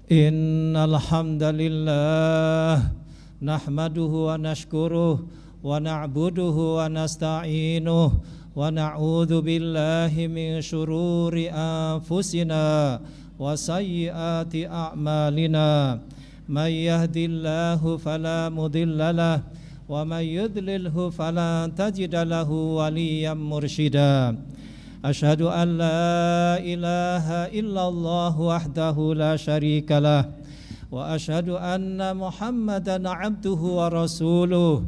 Innal hamdalillah nahmaduhu wa nashkuruhu wa na'buduhu wa nasta'inuhu wa na'udzu billahi min shururi anfusina wa sayyiati a'malina. May yahdihillahu fala mudilla lahu wa may yudlilhu fala tajida lahu waliyyan mursyida. Asyhadu an la ilaha illallah wahdahu la syarika lah wa asyhadu anna Muhammadan abduhu wa rasuluh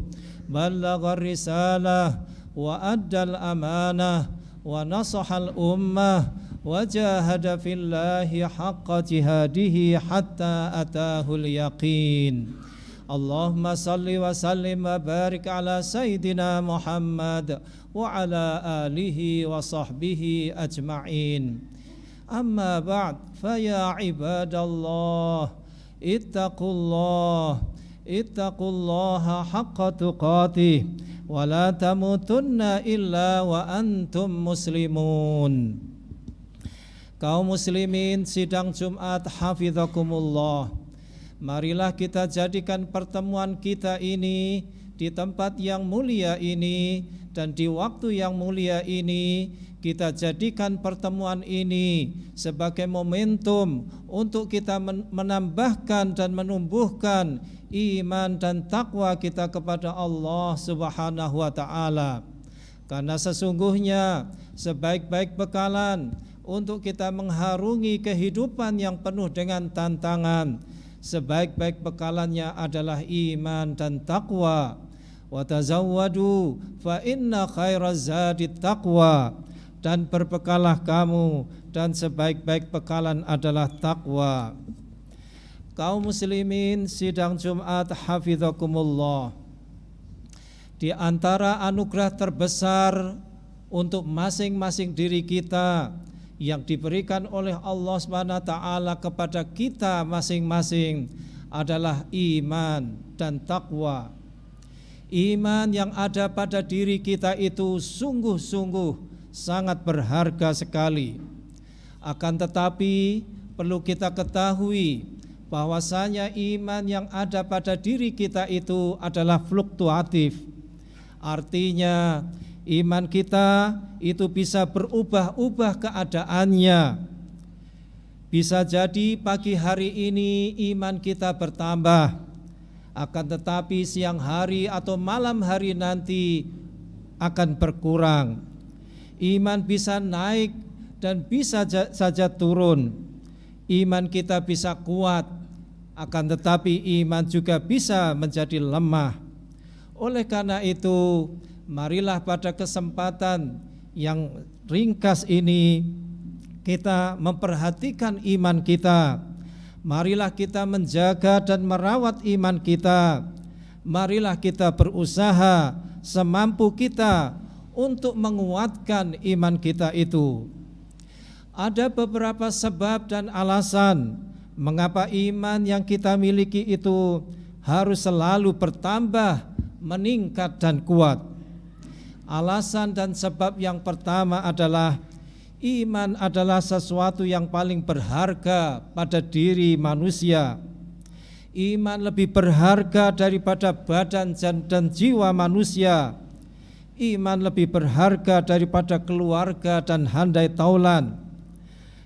ballagha risalah wa addal amanah wa nasahal ummah wa jahada fillahi haqqa jihadihi hatta atahul yaqin. Allahumma salli wa sallim wa barik ala sayyidina Muhammad wa ala alihi wa sahbihi ajma'in. Amma ba'd, fa ya ibadallah ittaqullaha haqqa tuqatih wa la tamutunna illa wa antum muslimun. Kaum muslimin sidang Jumat hafizakumullah, marilah kita jadikan pertemuan kita ini di tempat yang mulia ini dan di waktu yang mulia ini, kita jadikan pertemuan ini sebagai momentum untuk kita menambahkan dan menumbuhkan iman dan takwa kita kepada Allah Subhanahu wa ta'ala. Karena sesungguhnya sebaik-baik bekalan untuk kita mengharungi kehidupan yang penuh dengan tantangan, sebaik-baik bekalannya adalah iman dan takwa. Wa tazawwadu fa inna khairaz zadit taqwa, dan berbekalah kamu dan sebaik-baik bekalan adalah takwa. Kaum muslimin sidang Jumat hafizakumullah, di antara anugerah terbesar untuk masing-masing diri kita yang diberikan oleh Allah SWT kepada kita masing-masing adalah iman dan takwa. Iman yang ada pada diri kita itu sungguh-sungguh sangat berharga sekali. Akan tetapi perlu kita ketahui bahwasanya iman yang ada pada diri kita itu adalah fluktuatif. Artinya iman kita itu bisa berubah-ubah keadaannya. Bisa jadi pagi hari ini iman kita bertambah, akan tetapi siang hari atau malam hari nanti akan berkurang. Iman bisa naik dan bisa saja turun. Iman kita bisa kuat, akan tetapi iman juga bisa menjadi lemah. Oleh karena itu, marilah pada kesempatan yang ringkas ini kita memperhatikan iman kita. Marilah kita menjaga dan merawat iman kita. Marilah kita berusaha semampu kita untuk menguatkan iman kita itu. Ada beberapa sebab dan alasan mengapa iman yang kita miliki itu harus selalu bertambah, meningkat dan kuat. Alasan dan sebab yang pertama adalah iman adalah sesuatu yang paling berharga pada diri manusia. Iman lebih berharga daripada badan dan jiwa manusia. Iman lebih berharga daripada keluarga dan handai taulan.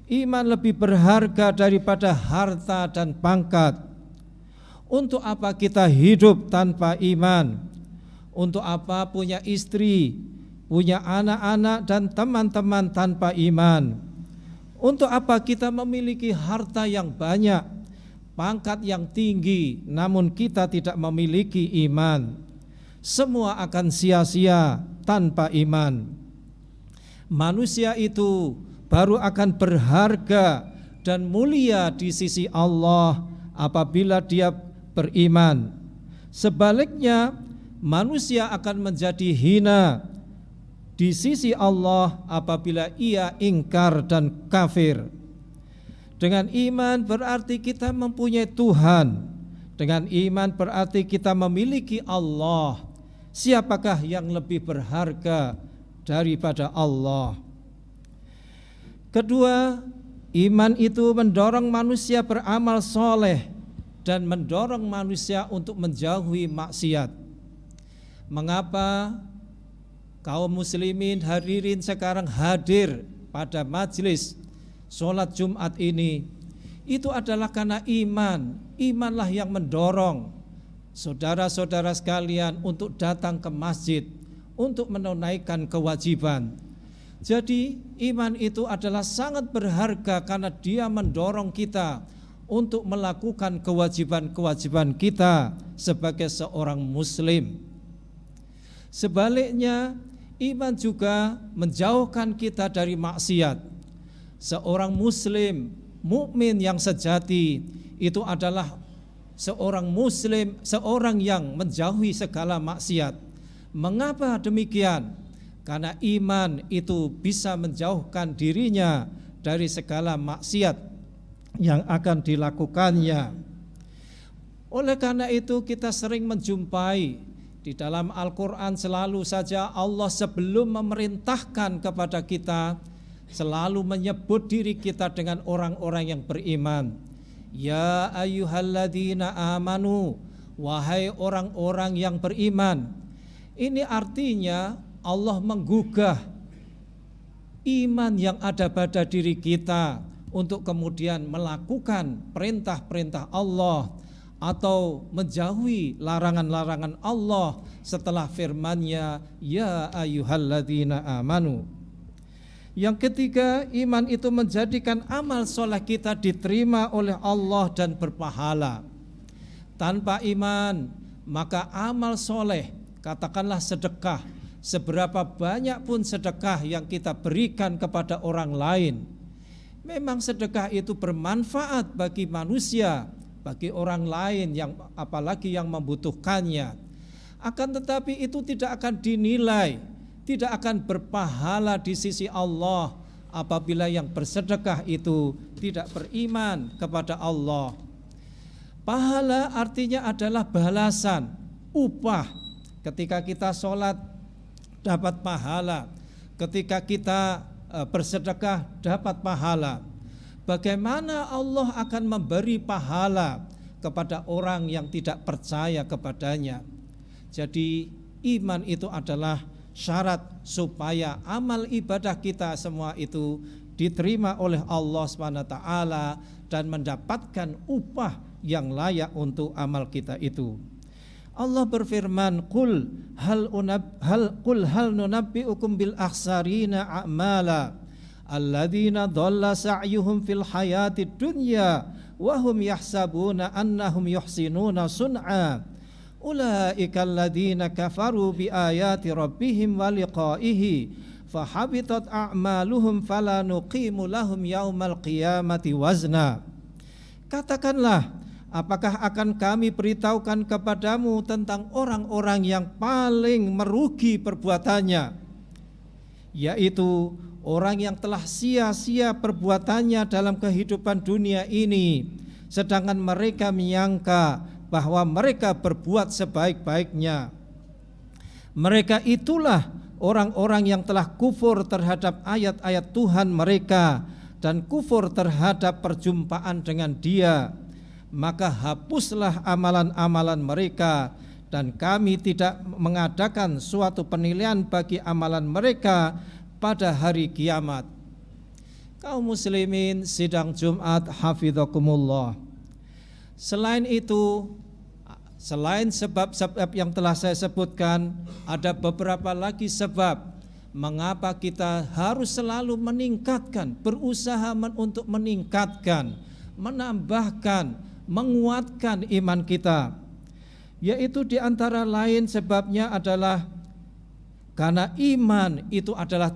Iman lebih berharga daripada harta dan pangkat. Untuk apa kita hidup tanpa iman? Untuk apa punya istri, punya anak-anak dan teman-teman tanpa iman? Untuk apa kita memiliki harta yang banyak, pangkat yang tinggi, namun kita tidak memiliki iman? Semua akan sia-sia tanpa iman. Manusia itu baru akan berharga dan mulia di sisi Allah apabila dia beriman. Sebaliknya, manusia akan menjadi hina di sisi Allah apabila ia ingkar dan kafir. Dengan iman berarti kita mempunyai Tuhan. Dengan iman berarti kita memiliki Allah. Siapakah yang lebih berharga daripada Allah? Kedua, Iman itu mendorong manusia beramal soleh dan mendorong manusia untuk menjauhi maksiat. Mengapa kaum muslimin hadirin sekarang hadir pada majelis sholat Jumat ini? Itu adalah karena iman. Imanlah yang mendorong saudara-saudara sekalian untuk datang ke masjid, untuk menunaikan kewajiban. Jadi iman itu adalah sangat berharga karena dia mendorong kita untuk melakukan kewajiban-kewajiban kita sebagai seorang muslim. Sebaliknya, iman juga menjauhkan kita dari maksiat. Seorang muslim, mukmin yang sejati itu adalah seorang muslim, seorang yang menjauhi segala maksiat. Mengapa demikian? Karena iman itu bisa menjauhkan dirinya dari segala maksiat yang akan dilakukannya. Oleh karena itu kita sering menjumpai di dalam Al-Quran selalu saja Allah sebelum memerintahkan kepada kita selalu menyebut diri kita dengan orang-orang yang beriman. Ya ayyuhalladzina amanu, wahai orang-orang yang beriman. Ini artinya Allah menggugah iman yang ada pada diri kita untuk kemudian melakukan perintah-perintah Allah atau menjauhi larangan-larangan Allah setelah firman-Nya ya ayyuhalladzina amanu. Yang ketiga, iman itu menjadikan amal soleh kita diterima oleh Allah dan berpahala. Tanpa iman, maka amal soleh, katakanlah sedekah, seberapa banyak pun sedekah yang kita berikan kepada orang lain, memang sedekah itu bermanfaat bagi manusia, bagi orang lain yang apalagi yang membutuhkannya. Akan tetapi itu tidak akan dinilai, tidak akan berpahala di sisi Allah apabila yang bersedekah itu tidak beriman kepada Allah. Pahala artinya adalah balasan, upah. Ketika kita sholat dapat pahala, ketika kita bersedekah dapat pahala. Bagaimana Allah akan memberi pahala kepada orang yang tidak percaya kepadanya? Jadi iman itu adalah syarat supaya amal ibadah kita semua itu diterima oleh Allah SWT dan mendapatkan upah yang layak untuk amal kita itu. Allah berfirman, Qul hal nunabbi'ukum bil akhsarina a'mala alladzina dhalla sa'yuhum fil hayatid dunya wa hum yahsabuna annahum yuhsinuna sun'a ulaika alladzina kafaru bi ayati rabbihim wa liqa'ihi fahabitat a'maluhum fala nuqimu lahum yaumal qiyamati wazna. Katakanlah, apakah akan kami beritahukan kepadamu tentang orang-orang yang paling merugi perbuatannya, yaitu orang yang telah sia-sia perbuatannya dalam kehidupan dunia ini, sedangkan mereka menyangka bahwa mereka berbuat sebaik-baiknya. Mereka itulah orang-orang yang telah kufur terhadap ayat-ayat Tuhan mereka dan kufur terhadap perjumpaan dengan Dia. Maka hapuslah amalan-amalan mereka dan kami tidak mengadakan suatu penilaian bagi amalan mereka pada hari kiamat. Kaum muslimin sidang Jumat hafidhakumullah. Selain itu, selain sebab-sebab yang telah saya sebutkan, ada beberapa lagi sebab mengapa kita harus selalu meningkatkan, berusaha untuk meningkatkan, menambahkan, menguatkan iman kita. Yaitu diantara lain sebabnya adalah karena iman itu adalah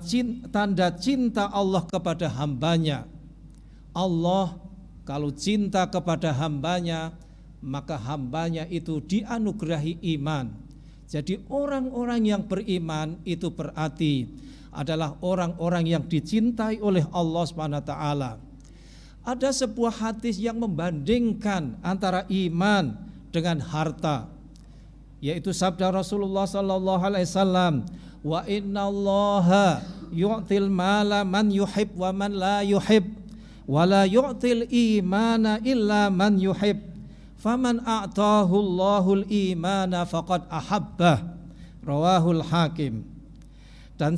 tanda cinta Allah kepada hambanya. Allah kalau cinta kepada hambanya, maka hambanya itu dianugerahi iman. Jadi orang-orang yang beriman itu berarti adalah orang-orang yang dicintai oleh Allah SWT. Ada sebuah hadis yang membandingkan antara iman dengan harta, yaitu sabda Rasulullah SAW, wa innallaha yu'til mala man yuhib wa man la yuhib wala yu'til imana illa man yuhib, faman a'tahu Allahul imana faqad ahabbah, rawahul Hakim. Dan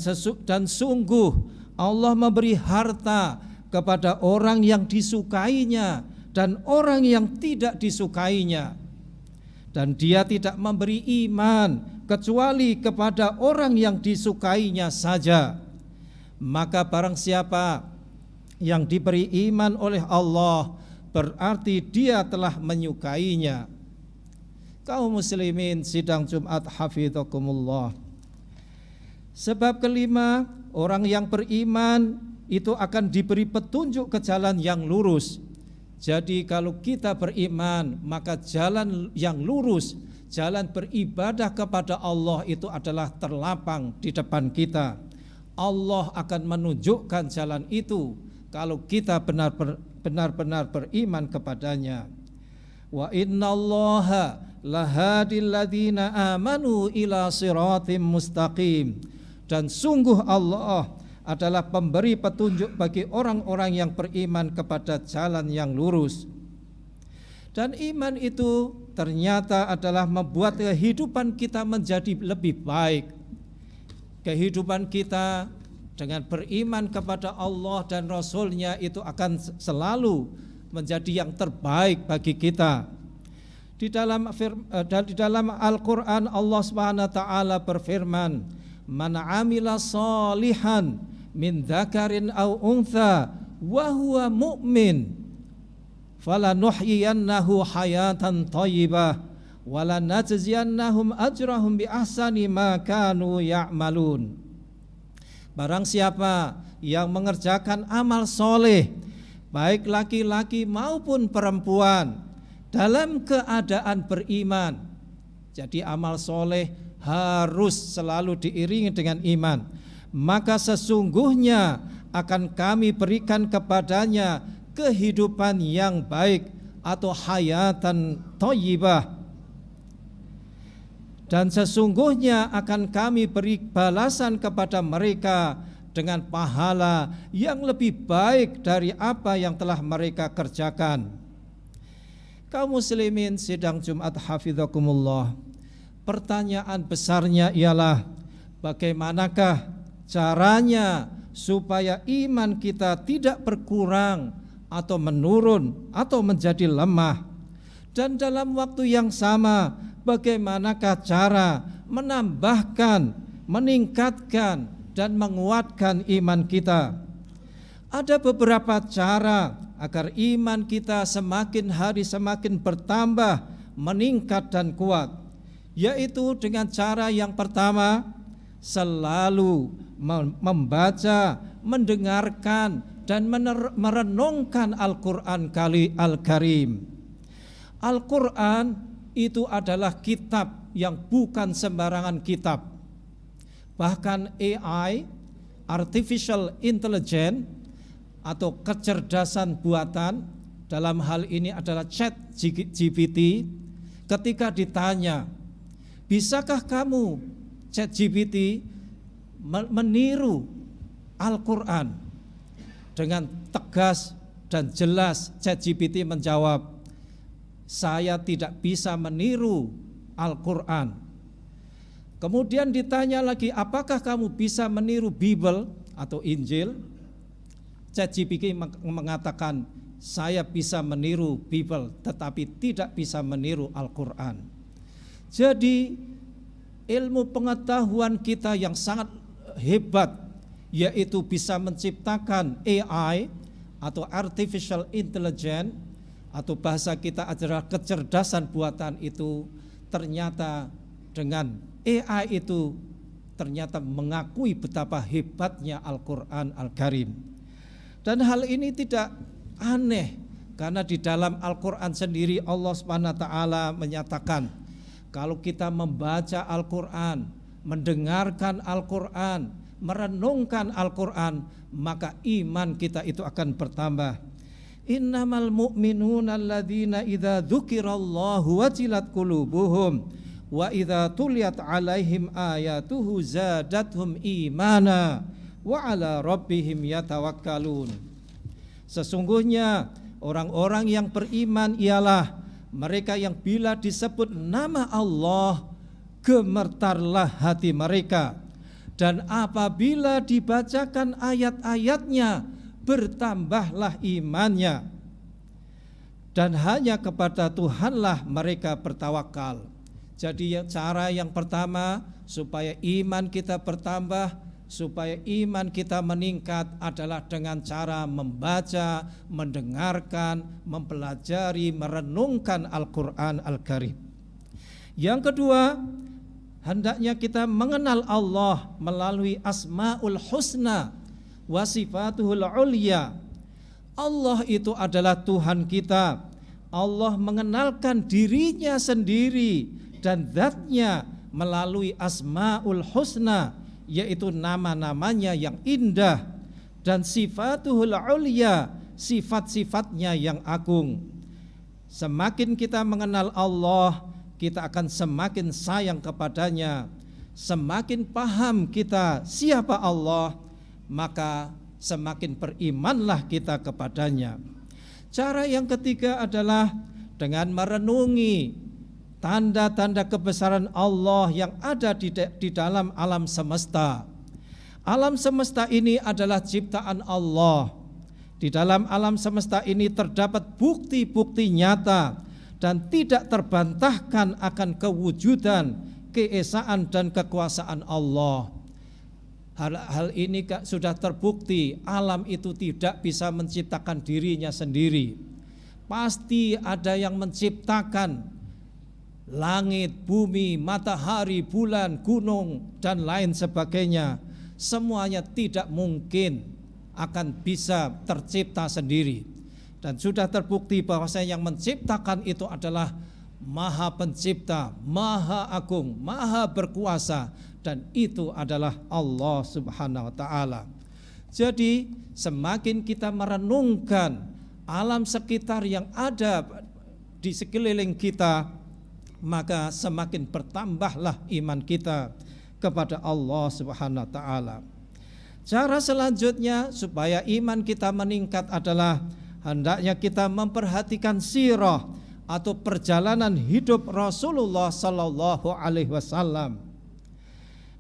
sungguh Allah memberi harta kepada orang yang disukainya dan orang yang tidak disukainya, dan Dia tidak memberi iman kecuali kepada orang yang disukainya saja. Maka barang siapa yang diberi iman oleh Allah, berarti dia telah menyukainya. Kaum muslimin sidang Jumat hafidhakumullah. Sebab kelima, orang yang beriman itu akan diberi petunjuk ke jalan yang lurus. Jadi kalau kita beriman, maka jalan yang lurus, jalan beribadah kepada Allah itu adalah terlapang di depan kita. Allah akan menunjukkan jalan itu kalau kita benar-benar beriman kepadanya. Wa innallaha lahadil ladzina amanu ila siratim mustaqim. Dan sungguh Allah adalah pemberi petunjuk bagi orang-orang yang beriman kepada jalan yang lurus. Dan iman itu ternyata adalah membuat kehidupan kita menjadi lebih baik. Kehidupan kita dengan beriman kepada Allah dan Rasul-Nya itu akan selalu menjadi yang terbaik bagi kita. Di dalam Al-Quran Allah Subhanahu wa ta'ala berfirman, man amila salihan min dzakarin aw untha wa huwa mu'min falanuhyiyannahu hayatan thayyibah wa lanajziyannahum ajrahum bi ahsani ma kanu ya'malun. Barang siapa yang mengerjakan amal soleh, baik laki-laki maupun perempuan, dalam keadaan beriman. Jadi amal soleh harus selalu diiringi dengan iman. Maka sesungguhnya akan kami berikan kepadanya kehidupan yang baik atau hayatan thayyibah. Dan sesungguhnya akan kami beri balasan kepada mereka dengan pahala yang lebih baik dari apa yang telah mereka kerjakan. Kaum muslimin sidang Jumat hafidhakumullah. Pertanyaan besarnya ialah bagaimanakah caranya supaya iman kita tidak berkurang atau menurun atau menjadi lemah. Dan dalam waktu yang sama, bagaimanakah cara menambahkan, meningkatkan dan menguatkan iman kita. Ada beberapa cara agar iman kita semakin hari semakin bertambah, meningkat dan kuat, yaitu dengan cara yang pertama, selalu membaca, mendengarkan dan merenungkan Al-Quran Al-Karim. Al-Quran itu adalah kitab yang bukan sembarangan kitab. Bahkan AI, Artificial Intelligence atau kecerdasan buatan, dalam hal ini adalah ChatGPT, ketika ditanya, bisakah kamu ChatGPT meniru Al-Quran? Dengan tegas dan jelas ChatGPT menjawab, saya tidak bisa meniru Al-Quran. Kemudian ditanya lagi, apakah kamu bisa meniru Bible atau Injil? ChatGPT mengatakan, saya bisa meniru Bible tetapi tidak bisa meniru Al-Quran. Jadi ilmu pengetahuan kita yang sangat hebat, yaitu bisa menciptakan AI atau Artificial Intelligence, atau bahasa kita adalah kecerdasan buatan itu, ternyata dengan AI itu ternyata mengakui betapa hebatnya Al-Quran Al-Karim. Dan hal ini tidak aneh, karena di dalam Al-Quran sendiri Allah SWT menyatakan, kalau kita membaca Al-Quran, mendengarkan Al-Quran, merenungkan Al-Quran, maka iman kita itu akan bertambah. Innamal mu'minuna alladzina idza dzukirallahu wajilat qulubuhum wa idza tuliyat alaihim ayatuhu zadatuhum imana wa ala rabbihim yatawakkalun. Sesungguhnya orang-orang yang beriman ialah mereka yang bila disebut nama Allah gemetarlah hati mereka, dan apabila dibacakan ayat-ayatnya bertambahlah imannya, dan hanya kepada Tuhanlah mereka bertawakal. Jadi cara yang pertama supaya iman kita bertambah, supaya iman kita meningkat adalah dengan cara membaca, mendengarkan, mempelajari, merenungkan Al-Quran Al-Karim. Yang kedua, hendaknya kita mengenal Allah melalui Asma'ul Husna wa Sifatuhul Ulia. Allah itu adalah Tuhan kita. Allah mengenalkan dirinya sendiri dan zatnya melalui Asma'ul Husna, yaitu nama-namanya yang indah, dan Sifatuhul Ulia, sifat-sifatnya yang agung. Semakin kita mengenal Allah, kita akan semakin sayang kepadanya. Semakin paham kita siapa Allah, maka semakin berimanlah kita kepadanya. Cara yang ketiga adalah dengan merenungi tanda-tanda kebesaran Allah yang ada di dalam alam semesta. Alam semesta ini adalah ciptaan Allah. Di dalam alam semesta ini terdapat bukti-bukti nyata dan tidak terbantahkan akan kewujudan, keesaan dan kekuasaan Allah. Hal ini sudah terbukti, alam itu tidak bisa menciptakan dirinya sendiri. Pasti ada yang menciptakan langit, bumi, matahari, bulan, gunung, dan lain sebagainya. Semuanya tidak mungkin akan bisa tercipta sendiri. Dan sudah terbukti bahwasanya yang menciptakan itu adalah Maha Pencipta, Maha Agung, Maha Berkuasa, dan itu adalah Allah Subhanahu wa Ta'ala. Jadi semakin kita merenungkan alam sekitar yang ada di sekeliling kita, maka semakin bertambahlah iman kita kepada Allah Subhanahu wa Ta'ala. Cara selanjutnya supaya iman kita meningkat adalah hendaknya kita memperhatikan sirah atau perjalanan hidup Rasulullah sallallahu alaihi wasallam.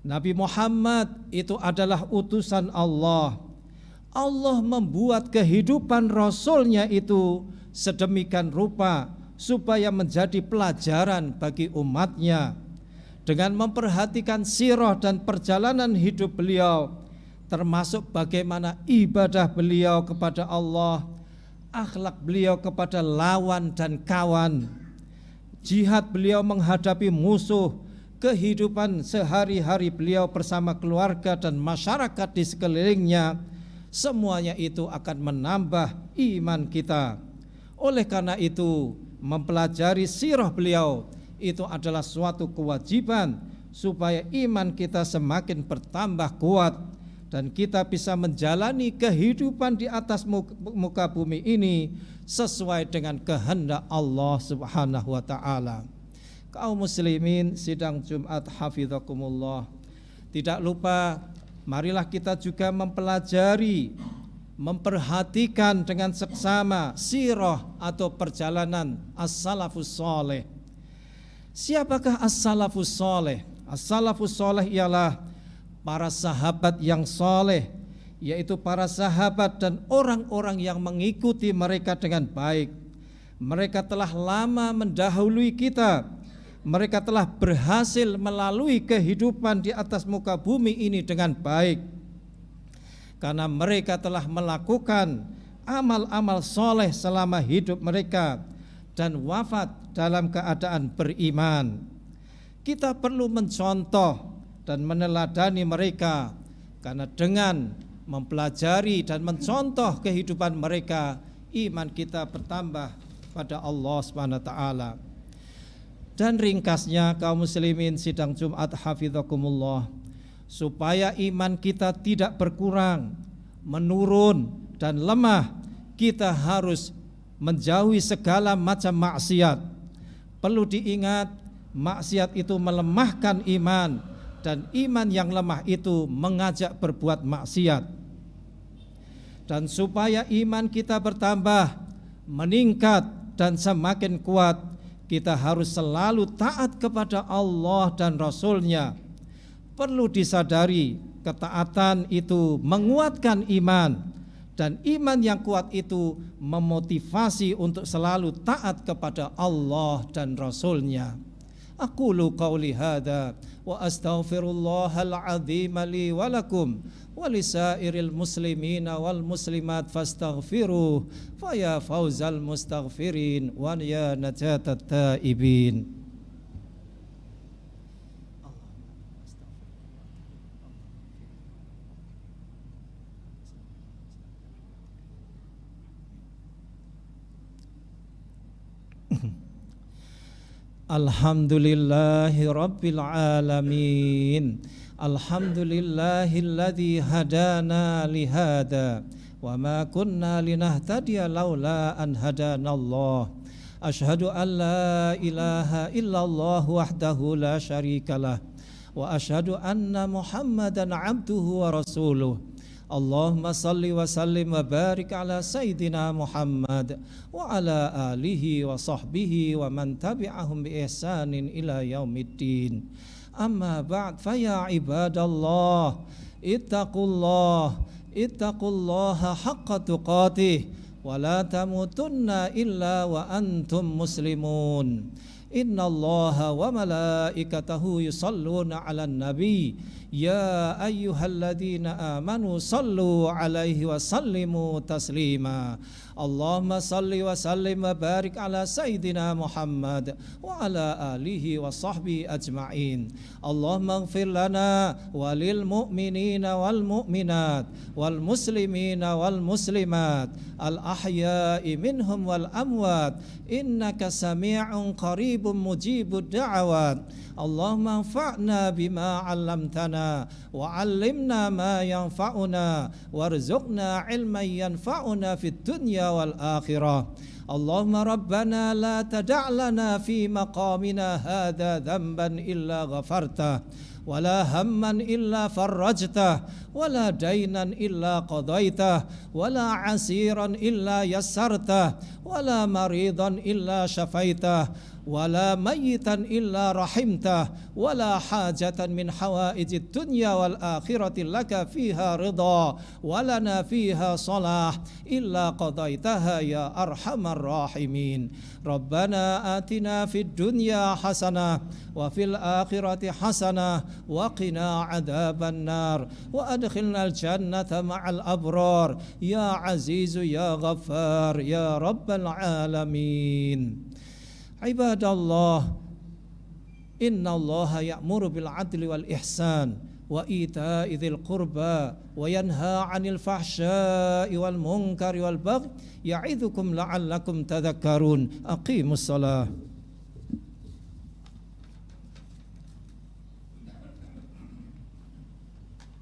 Nabi Muhammad itu adalah utusan Allah. Allah membuat kehidupan Rasulnya itu sedemikian rupa supaya menjadi pelajaran bagi umatnya. Dengan memperhatikan sirah dan perjalanan hidup beliau, termasuk bagaimana ibadah beliau kepada Allah, akhlak beliau kepada lawan dan kawan, jihad beliau menghadapi musuh, kehidupan sehari-hari beliau bersama keluarga dan masyarakat di sekelilingnya, semuanya itu akan menambah iman kita. Oleh karena itu, mempelajari sirah beliau itu adalah suatu kewajiban supaya iman kita semakin bertambah kuat dan kita bisa menjalani kehidupan di atas muka bumi ini sesuai dengan kehendak Allah Subhanahu wa Ta'ala. Kaum muslimin sidang Jumat hafizakumullah, tidak lupa marilah kita juga mempelajari, memperhatikan dengan seksama sirah atau perjalanan as-salafus saleh. Siapakah as-salafus saleh? As-salafus saleh ialah para sahabat yang saleh, yaitu para sahabat dan orang-orang yang mengikuti mereka dengan baik. Mereka telah lama mendahului kita. Mereka telah berhasil melalui kehidupan di atas muka bumi ini dengan baik, karena mereka telah melakukan amal-amal soleh selama hidup mereka dan wafat dalam keadaan beriman. Kita perlu mencontoh dan meneladani mereka, karena dengan mempelajari dan mencontoh kehidupan mereka, iman kita bertambah pada Allah Subhanahu wa Ta'ala. Dan ringkasnya kaum muslimin sidang Jumat hafizakumullah, supaya iman kita tidak berkurang, menurun dan lemah, kita harus menjauhi segala macam maksiat. Perlu diingat, maksiat itu melemahkan iman, dan iman yang lemah itu mengajak berbuat maksiat. Dan supaya iman kita bertambah, meningkat dan semakin kuat, kita harus selalu taat kepada Allah dan Rasul-Nya. Perlu disadari, ketaatan itu menguatkan iman, dan iman yang kuat itu memotivasi untuk selalu taat kepada Allah dan Rasul-Nya. Aqulu qawli hadza wa astaghfirullahal azim li wa lakum wa lisairil muslimina wal muslimat fastaghfiruh fa ya fawzal mustaghfirin wa ya najatat taibin. Alhamdulillahi rabbil alamin. Alhamdulillahilladzi hadana lihada wa ma kunna linahtadiya laula an hadanallah. Asyhadu an la ilaha illallah wahdahu la syarikalah wa asyhadu anna Muhammadan abduhu wa rasuluh. Allahumma salli wa sallim wa barik ala Sayyidina Muhammad wa ala alihi wa sahbihi wa man tabi'ahum bi ihsanin ila yaumiddin. Amma ba'd, fa ya ibadallah ittaqullaha haqqa tuqatih wa la tamutunna illa wa antum muslimun. Innallaha wa malaikatahu yusalluna 'alan nabi ya ayyuhalladzina amanu sallu 'alaihi wa sallimu taslima. Allahumma salli wa sallim wa barik ala Sayyidina Muhammad wa ala alihi wa sahbihi ajma'in. Allahumma ighfir lana walil mu'minina wal mu'minat wal muslimina wal muslimat al ahya'i minhum wal amwat innaka sami'un qaribun mujibud da'awat. Allahumma anfa'na bima 'allamtana wa 'allimna ma yanfa'una warzuqna 'ilman yanfa'una fid dunya wal akhirah. Allahumma rabbana la tada' lana fi maqamina hadha dhanban illa ghafartah wala hamman illa farrajtah wala dainan illa qadaitah wala asiran illa yassartah wala maridan illa syafaitah wala mayyitan illa rahimtah wala hajatan min hawaijid dunya wal akhirati laka fiha ridha walana fiha salah illa qadaitaha ya arhamar rahimin. Rabbana atina fid dunya hasanah wa fil akhirati hasanah wa qina adzaban nar wa adkhilnal jannata ma'al abrar ya azizu ya ghaffar ya rabbal alamin. Ibadallah, innallaha ya'muru bil adli wal ihsan wa ita'i dzil qurba wa yanha 'anil fahsya'i wal munkari wal baghi ya'idzukum la'allakum tadhakkarun. Aqimus shalah.